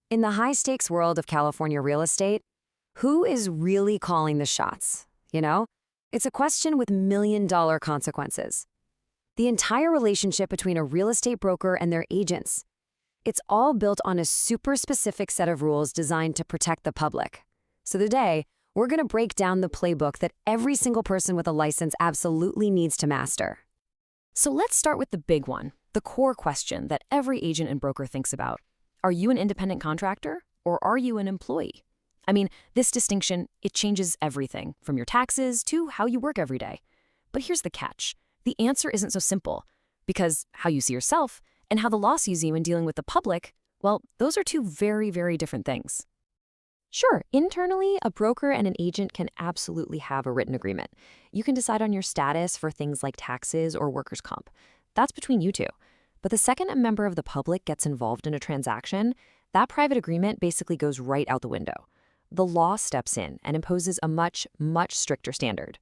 In the high-stakes world of California real estate, who is really calling the shots? You know? It's a question with million-dollar consequences. The entire relationship between a real estate broker and their agents. It's all built on a super specific set of rules designed to protect the public. So today, we're going to break down the playbook that every single person with a license absolutely needs to master. So let's start with the big one, the core question that every agent and broker thinks about. Are you an independent contractor or are you an employee? I mean, this distinction, it changes everything from your taxes to how you work every day. But here's the catch. The answer isn't so simple because how you see yourself and how the law sees you in dealing with the public, well, those are two very, very different things. Sure, internally, a broker and an agent can absolutely have a written agreement. You can decide on your status for things like taxes or workers' comp. That's between you two. But the second a member of the public gets involved in a transaction, that private agreement basically goes right out the window. The law steps in and imposes a much, much stricter standard.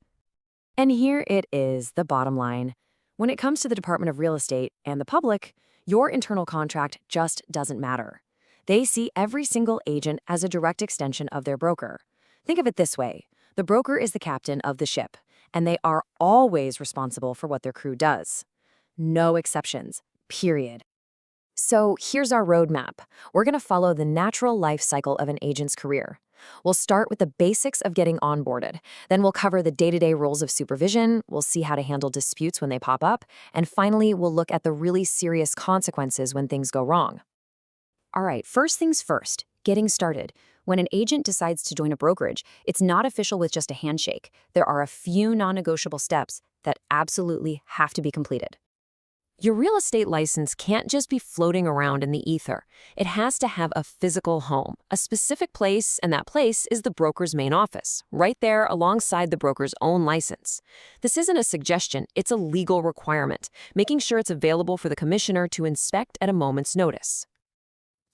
And here it is, the bottom line. When it comes to the Department of Real Estate and the public, your internal contract just doesn't matter. They see every single agent as a direct extension of their broker. Think of it this way. The broker is the captain of the ship, and they are always responsible for what their crew does. No exceptions, period. So here's our roadmap. We're going to follow the natural life cycle of an agent's career. We'll start with the basics of getting onboarded. Then we'll cover the day-to-day rules of supervision, we'll see how to handle disputes when they pop up, and finally, we'll look at the really serious consequences when things go wrong. All right, first things first, getting started. When an agent decides to join a brokerage, it's not official with just a handshake. There are a few non-negotiable steps that absolutely have to be completed. Your real estate license can't just be floating around in the ether. It has to have a physical home, a specific place, and that place is the broker's main office, right there alongside the broker's own license. This isn't a suggestion, it's a legal requirement, making sure it's available for the commissioner to inspect at a moment's notice.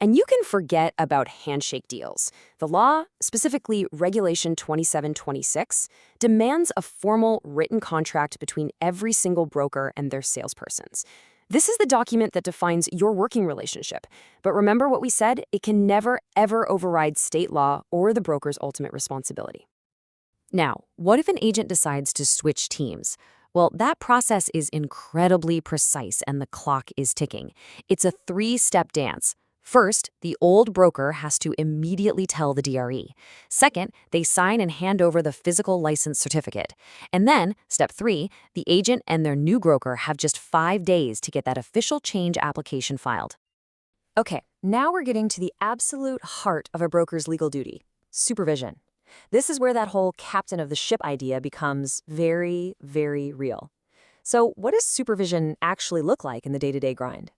And you can forget about handshake deals. The law, specifically Regulation 2726, demands a formal written contract between every single broker and their salespersons. This is the document that defines your working relationship. But remember what we said? It can never, ever override state law or the broker's ultimate responsibility. Now, what if an agent decides to switch teams? Well, that process is incredibly precise and the clock is ticking. It's a three-step dance. First, the old broker has to immediately tell the DRE. Second, they sign and hand over the physical license certificate. And then, step 3, the agent and their new broker have just 5 days to get that official change application filed. Okay, now we're getting to the absolute heart of a broker's legal duty, supervision. This is where that whole captain of the ship idea becomes very, very real. So what does supervision actually look like in the day-to-day grind?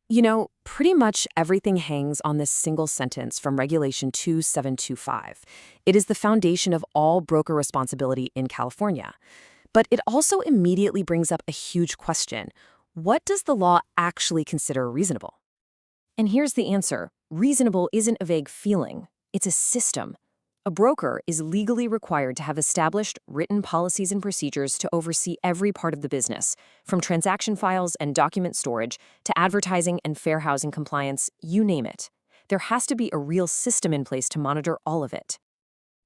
You know, pretty much everything hangs on this single sentence from Regulation 2725. It is the foundation of all broker responsibility in California. But it also immediately brings up a huge question. What does the law actually consider reasonable? And here's the answer. Reasonable isn't a vague feeling. It's a system. A broker is legally required to have established written policies and procedures to oversee every part of the business, from transaction files and document storage to advertising and fair housing compliance, you name it. There has to be a real system in place to monitor all of it.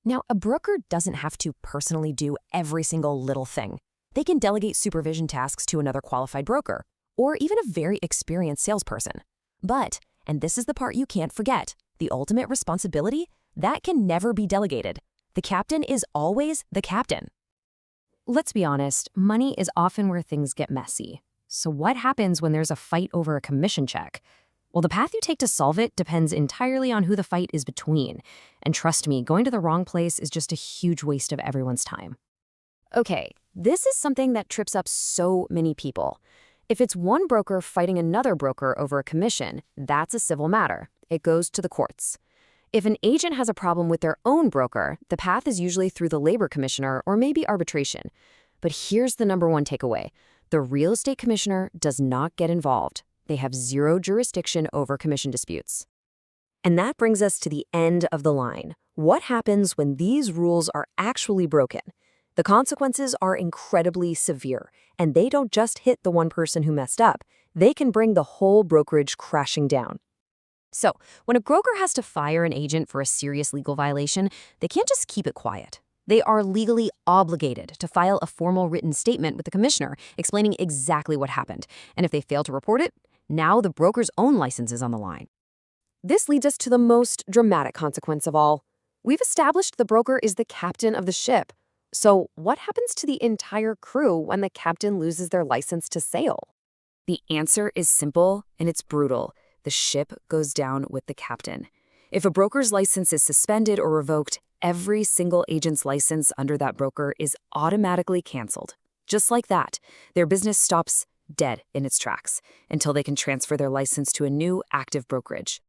Now, a broker doesn't have to personally do every single little thing. They can delegate supervision tasks to another qualified broker, or even a very experienced salesperson. But, and this is the part you can't forget, the ultimate responsibility, that can never be delegated. The captain is always the captain. Let's be honest, money is often where things get messy. So what happens when there's a fight over a commission check? Well, the path you take to solve it depends entirely on who the fight is between. And trust me, going to the wrong place is just a huge waste of everyone's time. Okay, this is something that trips up so many people. If it's one broker fighting another broker over a commission, that's a civil matter. It goes to the courts. If an agent has a problem with their own broker, the path is usually through the labor commissioner or maybe arbitration. But here's the number one takeaway. The real estate commissioner does not get involved. They have zero jurisdiction over commission disputes. And that brings us to the end of the line. What happens when these rules are actually broken? The consequences are incredibly severe, and they don't just hit the one person who messed up. They can bring the whole brokerage crashing down. So, when a broker has to fire an agent for a serious legal violation, they can't just keep it quiet. They are legally obligated to file a formal written statement with the commissioner explaining exactly what happened. And if they fail to report it, now the broker's own license is on the line. This leads us to the most dramatic consequence of all. We've established the broker is the captain of the ship. So, what happens to the entire crew when the captain loses their license to sail? The answer is simple and it's brutal. The ship goes down with the captain. If a broker's license is suspended or revoked, every single agent's license under that broker is automatically canceled. Just like that, their business stops dead in its tracks until they can transfer their license to a new active brokerage.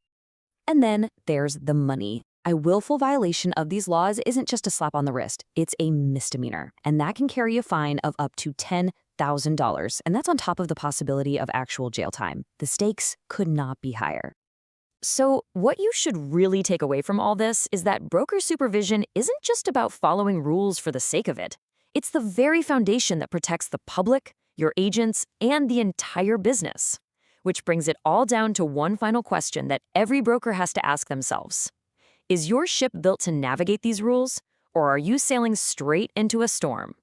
And then there's the money. A willful violation of these laws isn't just a slap on the wrist, it's a misdemeanor, and that can carry a fine of up to $10,000, and that's on top of the possibility of actual jail time. The stakes could not be higher. So, what you should really take away from all this is that broker supervision isn't just about following rules for the sake of it. It's the very foundation that protects the public, your agents, and the entire business. Which brings it all down to one final question that every broker has to ask themselves. Is your ship built to navigate these rules, or are you sailing straight into a storm?